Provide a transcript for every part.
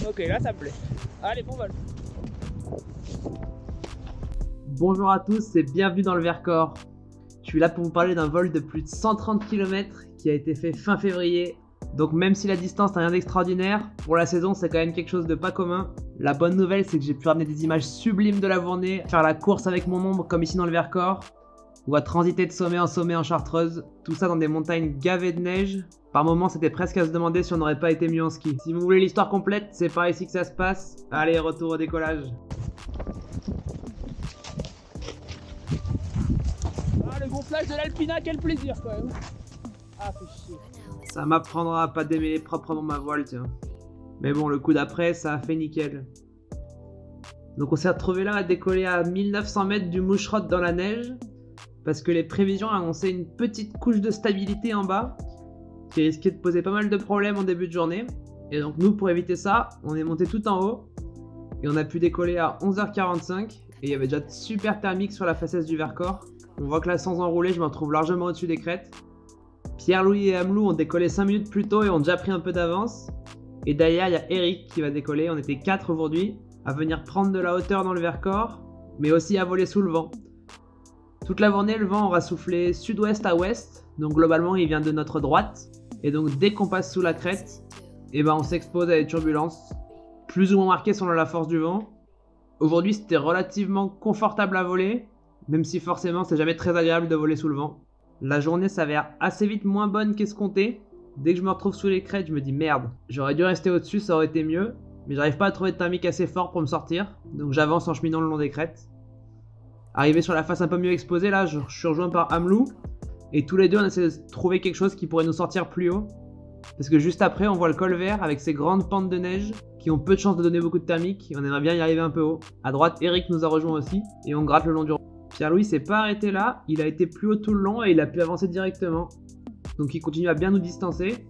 Ok, là ça me plaît. Allez, bon vol. Bonjour à tous et bienvenue dans le Vercors. Je suis là pour vous parler d'un vol de plus de 130 km qui a été fait fin février. Donc même si la distance n'a rien d'extraordinaire, pour la saison c'est quand même quelque chose de pas commun. La bonne nouvelle c'est que j'ai pu ramener des images sublimes de la journée, faire la course avec mon ombre comme ici dans le Vercors, ou à transiter de sommet en Chartreuse, tout ça dans des montagnes gavées de neige. Par moments c'était presque à se demander si on n'aurait pas été mieux en ski. Si vous voulez l'histoire complète, c'est par ici que ça se passe. Allez, retour au décollage. Ah, le gonflage de l'Alpina, quel plaisir quand même. Ah, fait chier. Ça m'apprendra à pas démêler proprement ma voile, tiens. Mais bon, le coup d'après, ça a fait nickel. Donc on s'est retrouvé là à décoller à 1900 mètres du Moucherotte dans la neige, parce que les prévisions annonçaient une petite couche de stabilité en bas, qui risquait de poser pas mal de problèmes en début de journée. Et donc nous, pour éviter ça, on est monté tout en haut, et on a pu décoller à 11h45, et il y avait déjà de super thermiques sur la façade du Vercors. On voit que là, sans enrouler, je me retrouve largement au-dessus des crêtes. Pierre-Louis et Amelou ont décollé 5 minutes plus tôt et ont déjà pris un peu d'avance. Et derrière, il y a Eric qui va décoller. On était 4 aujourd'hui à venir prendre de la hauteur dans le Vercors, mais aussi à voler sous le vent. Toute la journée, le vent aura soufflé sud-ouest à ouest, donc globalement, il vient de notre droite. Et donc, dès qu'on passe sous la crête, on s'expose à des turbulences, plus ou moins marquées selon la force du vent. Aujourd'hui, c'était relativement confortable à voler, même si forcément, c'est jamais très agréable de voler sous le vent. La journée s'avère assez vite moins bonne qu'escompté. Dès que je me retrouve sous les crêtes, je me dis merde, j'aurais dû rester au-dessus, ça aurait été mieux. Mais j'arrive pas à trouver de thermique assez fort pour me sortir, donc j'avance en cheminant le long des crêtes. Arrivé sur la face un peu mieux exposée, là, je suis rejoint par Amelou. Et tous les deux, on essaie de trouver quelque chose qui pourrait nous sortir plus haut. Parce que juste après, on voit le col vert avec ses grandes pentes de neige qui ont peu de chances de donner beaucoup de thermique. Et on aimerait bien y arriver un peu haut. À droite, Eric nous a rejoint aussi, et on gratte le long du... Pierre-Louis s'est pas arrêté là, il a été plus haut tout le long et il a pu avancer directement. Donc il continue à bien nous distancer.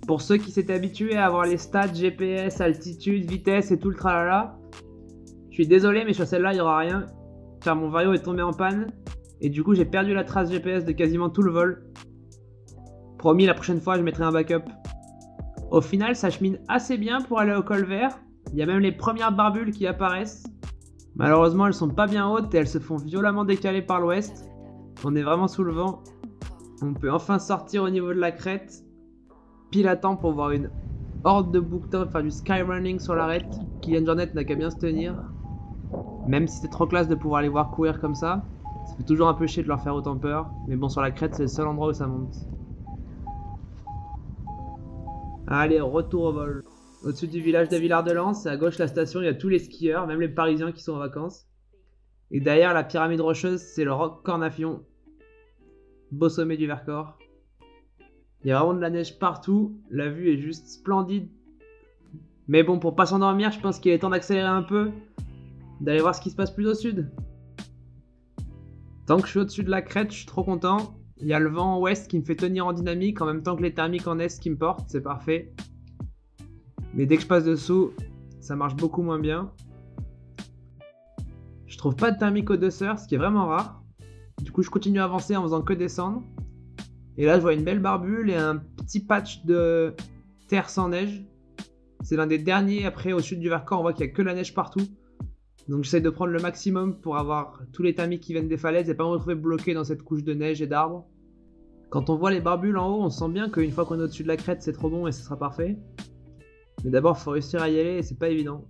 Pour ceux qui s'étaient habitués à avoir les stats GPS, altitude, vitesse et tout le tralala, je suis désolé mais sur celle-là il n'y aura rien, car mon vario est tombé en panne et du coup j'ai perdu la trace GPS de quasiment tout le vol. Promis, la prochaine fois je mettrai un backup. Au final ça chemine assez bien pour aller au col vert, il y a même les premières barbules qui apparaissent. Malheureusement, elles sont pas bien hautes et elles se font violemment décaler par l'ouest. On est vraiment sous le vent. On peut enfin sortir au niveau de la crête. Pile à temps pour voir une horde de bouquetins faire du skyrunning sur l'arête. Kylian Jornet n'a qu'à bien se tenir. Même si c'est trop classe de pouvoir les voir courir comme ça, ça fait toujours un peu chier de leur faire autant peur. Mais bon, sur la crête, c'est le seul endroit où ça monte. Allez, retour au vol. Au-dessus du village de Villard-de-Lans, et à gauche la station, il y a tous les skieurs, même les Parisiens qui sont en vacances. Et derrière la pyramide rocheuse, c'est le Roc Cornafion. Beau sommet du Vercors. Il y a vraiment de la neige partout, la vue est juste splendide. Mais bon, pour pas s'endormir, je pense qu'il est temps d'accélérer un peu, d'aller voir ce qui se passe plus au sud. Tant que je suis au-dessus de la crête, je suis trop content. Il y a le vent ouest qui me fait tenir en dynamique, en même temps que les thermiques en est qui me portent, c'est parfait. Mais dès que je passe dessous, ça marche beaucoup moins bien. Je trouve pas de thermique au dessert, ce qui est vraiment rare. Du coup, je continue à avancer en faisant que descendre. Et là, je vois une belle barbule et un petit patch de terre sans neige. C'est l'un des derniers. Après, au sud du Vercors, on voit qu'il n'y a que la neige partout. Donc, j'essaie de prendre le maximum pour avoir tous les thermiques qui viennent des falaises et pas me retrouver bloqué dans cette couche de neige et d'arbres. Quand on voit les barbules en haut, on sent bien qu'une fois qu'on est au-dessus de la crête, c'est trop bon et ce sera parfait. Mais d'abord, il faut réussir à y aller et c'est pas évident.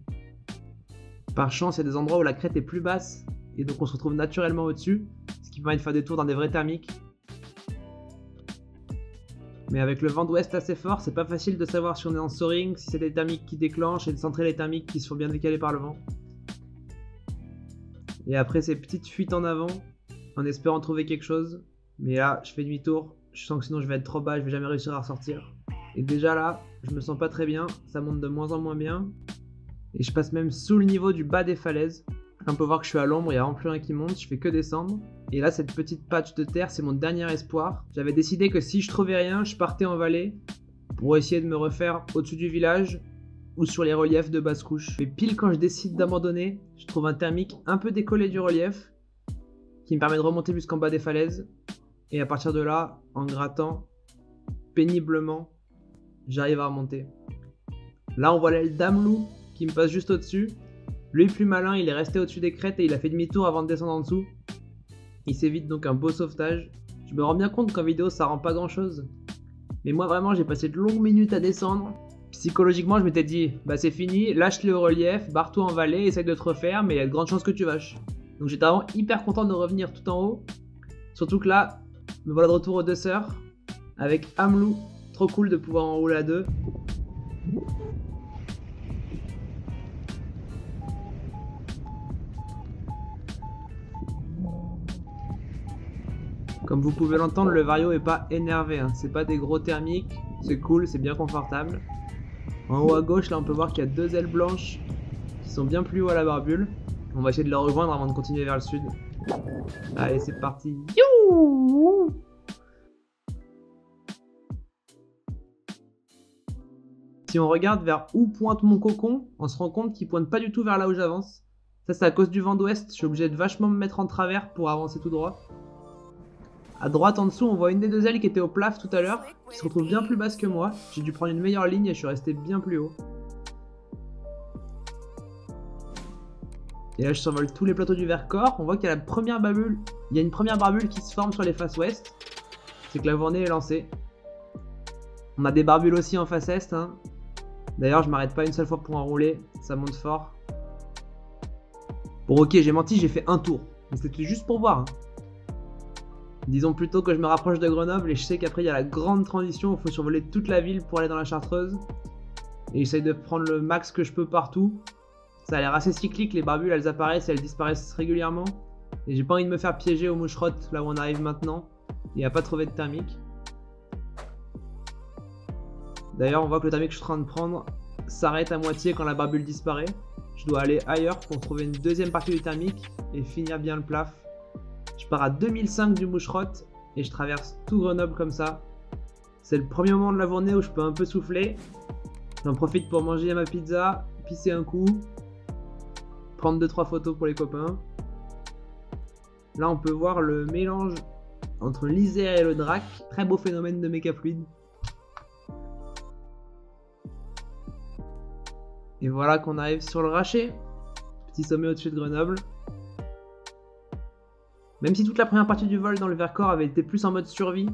Par chance, il y a des endroits où la crête est plus basse et donc on se retrouve naturellement au-dessus, ce qui permet de faire des tours dans des vrais thermiques. Mais avec le vent d'ouest assez fort, c'est pas facile de savoir si on est en soaring, si c'est des thermiques qui déclenchent et de centrer les thermiques qui se font bien décaler par le vent. Et après ces petites fuites en avant, en espérant trouver quelque chose. Mais là, je fais demi-tour, je sens que sinon je vais être trop bas, je vais jamais réussir à ressortir. Et déjà là, je me sens pas très bien, ça monte de moins en moins bien. Et je passe même sous le niveau du bas des falaises. On peut voir que je suis à l'ombre, il n'y a vraiment plus rien qui monte, je fais que descendre. Et là, cette petite patch de terre, c'est mon dernier espoir. J'avais décidé que si je trouvais rien, je partais en vallée pour essayer de me refaire au-dessus du village ou sur les reliefs de basse couche. Mais pile quand je décide d'abandonner, je trouve un thermique un peu décollé du relief qui me permet de remonter jusqu'en bas des falaises. Et à partir de là, en grattant péniblement, j'arrive à remonter. Là on voit l'aile d'Amelou qui me passe juste au-dessus. Lui plus malin, il est resté au-dessus des crêtes et il a fait demi-tour avant de descendre en dessous. Il s'évite donc un beau sauvetage. Je me rends bien compte qu'en vidéo ça rend pas grand chose. Mais moi vraiment j'ai passé de longues minutes à descendre. Psychologiquement je m'étais dit, bah c'est fini, lâche-les au relief, barre-toi en vallée, essaye de te refaire, mais il y a de grandes chances que tu vaches. Donc j'étais vraiment hyper content de revenir tout en haut. Surtout que là, me voilà de retour aux deux sœurs, avec Amelou, trop cool de pouvoir enrouler à deux. Comme vous pouvez l'entendre, le Vario est pas énervé, hein. C'est pas des gros thermiques, c'est cool, c'est bien confortable. En haut à gauche, là on peut voir qu'il y a deux ailes blanches qui sont bien plus haut à la barbule. On va essayer de les rejoindre avant de continuer vers le sud. Allez, c'est parti. Youhou! Si on regarde vers où pointe mon cocon, on se rend compte qu'il pointe pas du tout vers là où j'avance. Ça c'est à cause du vent d'ouest, je suis obligé de vachement me mettre en travers pour avancer tout droit. A droite en dessous on voit une des deux ailes qui était au plaf tout à l'heure, qui se retrouve bien plus basse que moi. J'ai dû prendre une meilleure ligne et je suis resté bien plus haut. Et là je survole tous les plateaux du Vercors, on voit qu'il y a la première barbule. Il y a une première barbule qui se forme sur les faces ouest. C'est que la journée est lancée. On a des barbules aussi en face est, hein. D'ailleurs je m'arrête pas une seule fois pour enrouler, ça monte fort. Bon ok j'ai menti, j'ai fait un tour. Mais c'était juste pour voir, hein. Disons plutôt que je me rapproche de Grenoble et je sais qu'après il y a la grande transition où il faut survoler toute la ville pour aller dans la Chartreuse. Et j'essaye de prendre le max que je peux partout. Ça a l'air assez cyclique, les barbules elles apparaissent et elles disparaissent régulièrement. Et j'ai pas envie de me faire piéger au moucherotte là où on arrive maintenant. Il n'y a pas trouvé de thermique. D'ailleurs on voit que le thermique que je suis en train de prendre s'arrête à moitié quand la barbule disparaît. Je dois aller ailleurs pour trouver une deuxième partie du thermique et finir bien le plaf. Je pars à 2005 du moucherotte et je traverse tout Grenoble comme ça. C'est le premier moment de la journée où je peux un peu souffler. J'en profite pour manger ma pizza, pisser un coup, prendre 2-3 photos pour les copains. Là on peut voir le mélange entre l'Isère et le Drac, très beau phénomène de méca fluide. Et voilà qu'on arrive sur le Racher, petit sommet au-dessus de Grenoble. Même si toute la première partie du vol dans le Vercors avait été plus en mode survie,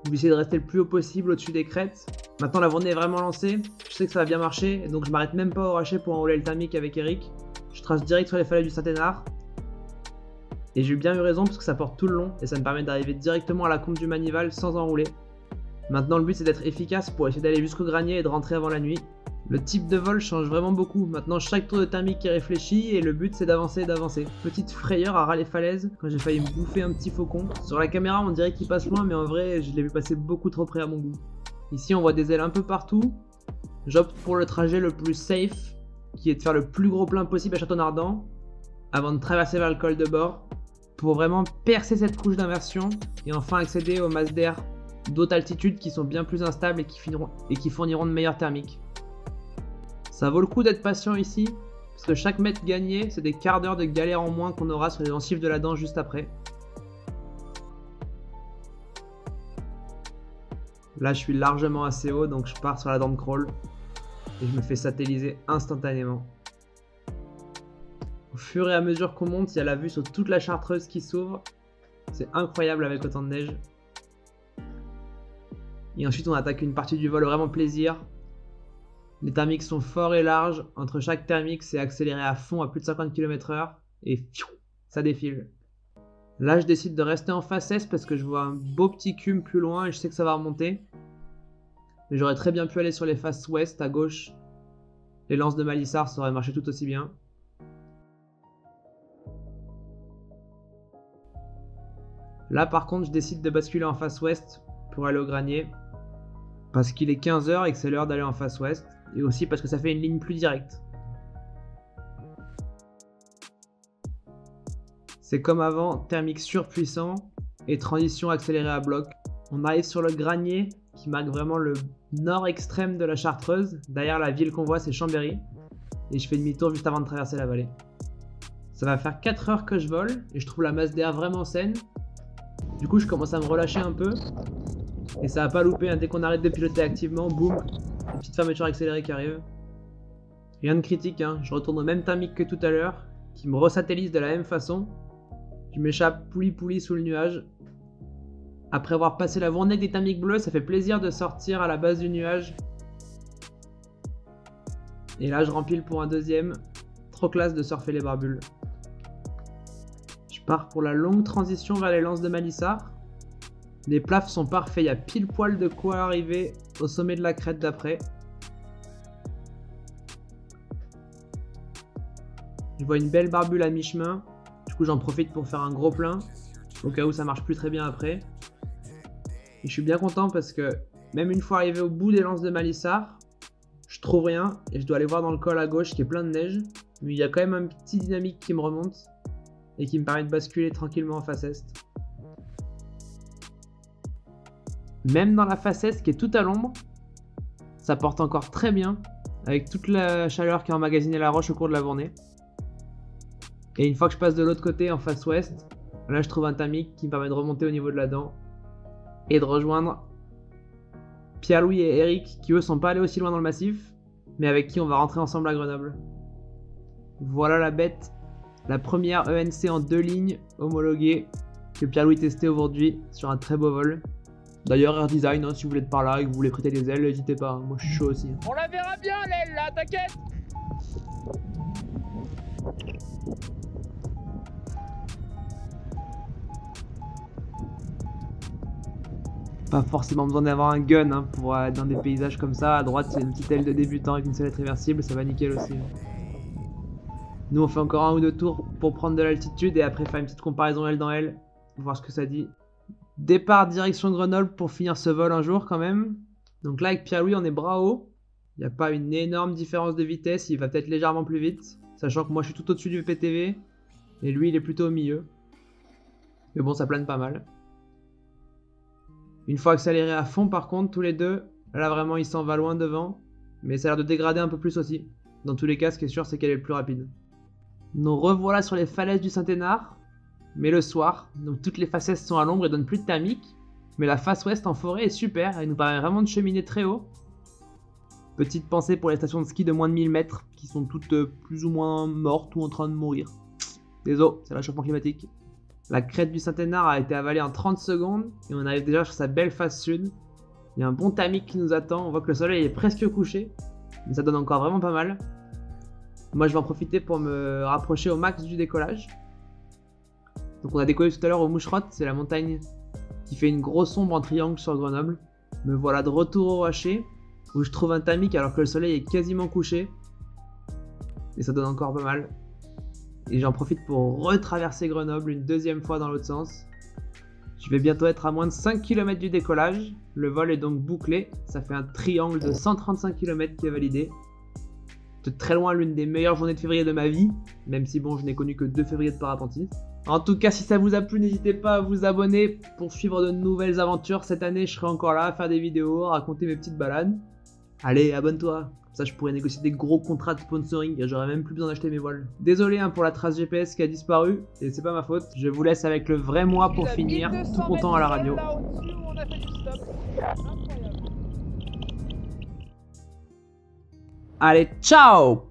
j'ai essayé de rester le plus haut possible au-dessus des crêtes. Maintenant la journée est vraiment lancée, je sais que ça va bien marcher, et donc je m'arrête même pas au Racher pour enrouler le thermique avec Eric. Je trace direct sur les falaises du Saint-Hénard. Et j'ai bien eu raison parce que ça porte tout le long et ça me permet d'arriver directement à la combe du Manival sans enrouler. Maintenant le but c'est d'être efficace pour essayer d'aller jusqu'au granier et de rentrer avant la nuit. Le type de vol change vraiment beaucoup, maintenant chaque tour de thermique est réfléchi et le but c'est d'avancer et d'avancer. Petite frayeur à ras les falaises quand j'ai failli me bouffer un petit faucon. Sur la caméra on dirait qu'il passe loin mais en vrai je l'ai vu passer beaucoup trop près à mon goût. Ici on voit des ailes un peu partout. J'opte pour le trajet le plus safe qui est de faire le plus gros plein possible à Château-Nardan avant de traverser vers le col de bord pour vraiment percer cette couche d'inversion et enfin accéder aux masses d'air d'autres altitudes qui sont bien plus instables et qui fourniront de meilleures thermiques. Ça vaut le coup d'être patient ici, parce que chaque mètre gagné, c'est des quarts d'heure de galère en moins qu'on aura sur les gencives de la dent juste après. Là, je suis largement assez haut, donc je pars sur la dent de crawl, et je me fais satelliser instantanément. Au fur et à mesure qu'on monte, il y a la vue sur toute la Chartreuse qui s'ouvre. C'est incroyable avec autant de neige. Et ensuite, on attaque une partie du vol vraiment plaisir. Les thermiques sont forts et larges. Entre chaque thermique, c'est accéléré à fond à plus de 50 km/h. Et ça défile. Là, je décide de rester en face est parce que je vois un beau petit cume plus loin et je sais que ça va remonter. Mais j'aurais très bien pu aller sur les faces ouest, à gauche. Les lances de Malissard, ça aurait marché tout aussi bien. Là, par contre, je décide de basculer en face ouest pour aller au granier. Parce qu'il est 15 h et que c'est l'heure d'aller en face ouest. Et aussi parce que ça fait une ligne plus directe. C'est comme avant, thermique surpuissant et transition accélérée à bloc. On arrive sur le granier qui marque vraiment le nord extrême de la Chartreuse. Derrière la ville qu'on voit c'est Chambéry. Et je fais demi-tour juste avant de traverser la vallée. Ça va faire 4 heures que je vole et je trouve la masse d'air vraiment saine. Du coup je commence à me relâcher un peu. Et ça va pas louper, hein. Dès qu'on arrête de piloter activement, boum, une petite fermeture accélérée qui arrive. Rien de critique, hein. Je retourne au même timing que tout à l'heure, qui me resatellise de la même façon. Je m'échappe pouli sous le nuage. Après avoir passé la journée avec des thermiques bleus, ça fait plaisir de sortir à la base du nuage. Et là, je rempile pour un deuxième. Trop classe de surfer les barbules. Je pars pour la longue transition vers les lances de Malissard. Les plafs sont parfaits, il y a pile poil de quoi arriver au sommet de la crête d'après. Je vois une belle barbule à mi-chemin. Du coup, j'en profite pour faire un gros plein, au cas où ça marche plus très bien après. Et je suis bien content parce que même une fois arrivé au bout des lances de Malissard, je trouve rien et je dois aller voir dans le col à gauche qui est plein de neige. Mais il y a quand même un petit dynamique qui me remonte et qui me permet de basculer tranquillement en face est. Même dans la face est qui est tout à l'ombre, ça porte encore très bien avec toute la chaleur qui a emmagasiné la roche au cours de la journée. Et une fois que je passe de l'autre côté en face ouest, là je trouve un tamic qui me permet de remonter au niveau de la dent et de rejoindre Pierre-Louis et Eric qui eux sont pas allés aussi loin dans le massif, mais avec qui on va rentrer ensemble à Grenoble. Voilà la bête, la première ENC en 2 lignes homologuée que Pierre-Louis testait aujourd'hui sur un très beau vol. D'ailleurs Air Design, hein, si vous voulez être par là et que vous voulez prêter des ailes, n'hésitez pas, moi je suis chaud aussi. On la verra bien l'aile là, t'inquiète. Pas forcément besoin d'avoir un gun hein, pour être dans des paysages comme ça. À droite, c'est une petite aile de débutant avec une sellette réversible, ça va nickel aussi. Nous, on fait encore 1 ou 2 tours pour prendre de l'altitude et après faire une petite comparaison aile dans aile, voir ce que ça dit. Départ direction Grenoble pour finir ce vol un jour quand même. Donc là, avec Pierre-Louis, on est bras haut. Il n'y a pas une énorme différence de vitesse, il va peut-être légèrement plus vite. Sachant que moi, je suis tout au-dessus du PTV et lui, il est plutôt au milieu. Mais bon, ça plane pas mal. Une fois accéléré à fond par contre, tous les deux, là vraiment il s'en va loin devant, mais ça a l'air de dégrader un peu plus aussi. Dans tous les cas, ce qui est sûr, c'est qu'elle est le plus rapide. Nous revoilà sur les falaises du Saint-Hénard, mais le soir, donc toutes les faces est sont à l'ombre et donnent plus de thermique, mais la face ouest en forêt est super, elle nous permet vraiment de cheminer très haut. Petite pensée pour les stations de ski de moins de 1000 mètres, qui sont toutes plus ou moins mortes ou en train de mourir. Désolé, c'est le réchauffement climatique. La crête du Saint-Hénard a été avalée en 30 secondes et on arrive déjà sur sa belle face sud. Il y a un bon thermique qui nous attend, on voit que le soleil est presque couché, mais ça donne encore vraiment pas mal. Moi je vais en profiter pour me rapprocher au max du décollage. Donc on a décollé tout à l'heure au Moucherotte, c'est la montagne qui fait une grosse ombre en triangle sur Grenoble. Me voilà de retour au Rocher, où je trouve un thermique alors que le soleil est quasiment couché. Et ça donne encore pas mal. Et j'en profite pour retraverser Grenoble une deuxième fois dans l'autre sens. Je vais bientôt être à moins de 5 km du décollage. Le vol est donc bouclé. Ça fait un triangle de 135 km qui est validé. De très loin l'une des meilleures journées de février de ma vie. Même si bon, je n'ai connu que 2 février de parapentiste. En tout cas, si ça vous a plu, n'hésitez pas à vous abonner pour suivre de nouvelles aventures. Cette année, je serai encore là à faire des vidéos, à raconter mes petites balades. Allez, abonne-toi. Comme ça, je pourrais négocier des gros contrats de sponsoring et j'aurais même plus besoin d'acheter mes voiles. Désolé hein, pour la trace GPS qui a disparu, et c'est pas ma faute. Je vous laisse avec le vrai moi pour finir, tout content à la radio. Là au-dessus, on a fait du stop. Incroyable. Allez, ciao!